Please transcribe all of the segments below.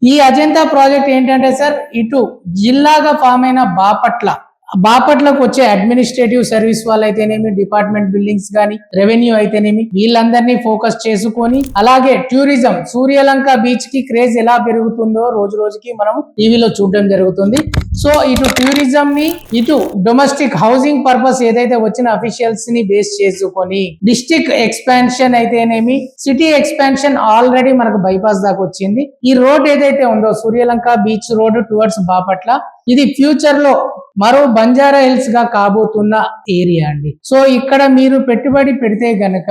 ఈ అజంతా ప్రాజెక్ట్ ఏంటంటే సార్, ఇటు జిల్లాగా ఫామ్ అయిన బాపట్లకు వచ్చే అడ్మినిస్ట్రేటివ్ సర్వీస్ వాళ్ళు అయితేనేమి, డిపార్ట్మెంట్ బిల్డింగ్స్ గానీ, రెవెన్యూ అయితేనేమి, వీళ్ళందరినీ ఫోకస్ చేసుకొని, అలాగే టూరిజం, సూర్యలంక బీచ్ కి క్రేజ్ ఎలా పెరుగుతుందో రోజు రోజుకి మనం టీవీలో చూడడం జరుగుతుంది. సో ఇటు టూరిజం ని, ఇటు డొమెస్టిక్ హౌసింగ్ పర్పస్ ఏదైతే వచ్చిన అఫీషియల్స్ ని బేస్ చేసుకొని, డిస్ట్రిక్ట్ ఎక్స్పాన్షన్ అయితేనేమి, సిటీ ఎక్స్పాన్షన్ ఆల్రెడీ మనకు బైపాస్ దాకా వచ్చింది. ఈ రోడ్ ఏదైతే ఉందో Suryalanka beach road towards Bapatla, ఇది ఫ్యూచర్ లో మరో బంజారా హిల్స్ గా కాబోతున్న ఏరియా అండి. సో ఇక్కడ మీరు పెట్టుబడి పెడితే గనక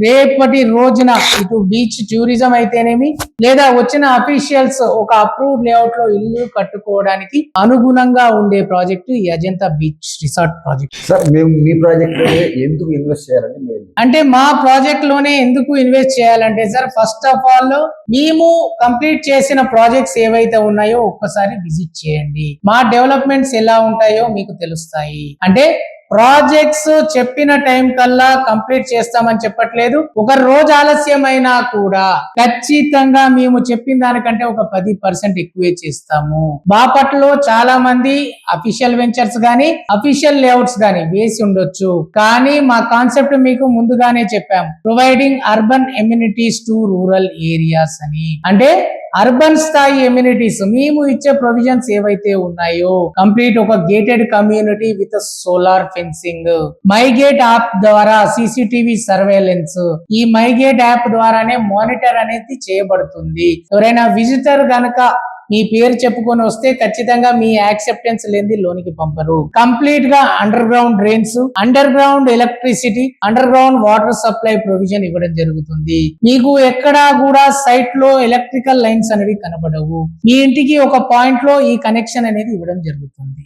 రేపటి రోజున ఇటు బీచ్ టూరిజం అయితేనేమి, లేదా వచ్చిన అఫీషియల్స్ ఒక అప్రూవ్డ్ లేఅవుట్ లో ఇల్లు కట్టుకోవడానికి అనుగుణంగా ఉండే ప్రాజెక్ట్ ఈ Ajanta beach resort project. Sir మేము మీ ప్రాజెక్ట్ లో ఎందుకు ఇన్వెస్ట్ చేయాలండి? అంటే మా ప్రాజెక్ట్ లోనే ఎందుకు ఇన్వెస్ట్ చేయాలంటే సార్, ఫస్ట్ ఆఫ్ ఆల్ మేము కంప్లీట్ చేసిన ప్రాజెక్ట్స్ ఏవైతే ఉన్నాయో ఒక్కసారి విజిట్ చేయండి. మా డెవలప్మెంట్స్ ఎలా ఉంటాయో మీకు తెలుస్తాయి. అంటే ప్రాజెక్ట్స్ చెప్పిన టైం కల్లా కంప్లీట్ చేస్తామని చెప్పట్లేదు. ఒక రోజు ఆలస్యమైనా కూడా ఖచ్చితంగా మేము చెప్పిన దానికంటే ఒక 10% ఎక్కువే చేస్తాము. బాపట్లలో చాలా మంది అఫీషియల్ వెంచర్స్ గానీ, అఫీషియల్ లేఅవుట్స్ గానీ వేసి ఉండొచ్చు, కానీ మా కాన్సెప్ట్ మీకు ముందుగానే చెప్పాము, providing urban amenities to rural areas అని. అంటే అర్బన్ స్థాయి ఎమ్యూనిటీస్ మేము ఇచ్చే ప్రొవిజన్స్ ఏవైతే ఉన్నాయో, కంప్లీట్ ఒక gated community with solar fencing, my gate app ద్వారా సీసీటీవీ సర్వేలెన్స్, ఈ మై గేట్ యాప్ ద్వారానే మానిటర్ అనేది చేయబడుతుంది. ఎవరైనా విజిటర్ గనక మీ పేరు చెప్పుకొని వస్తే ఖచ్చితంగా మీ యాక్సెప్టెన్స్ లేని లోనికి పంపరు. కంప్లీట్ గా under ground drains, under ground electricity, under ground water supply provision ఇవ్వడం జరుగుతుంది. మీకు ఎక్కడా కూడా సైట్ లో ఎలక్ట్రికల్ లైన్స్ అనేవి కనబడవు. మీ ఇంటికి ఒక పాయింట్ లో ఈ కనెక్షన్ అనేది ఇవ్వడం జరుగుతుంది.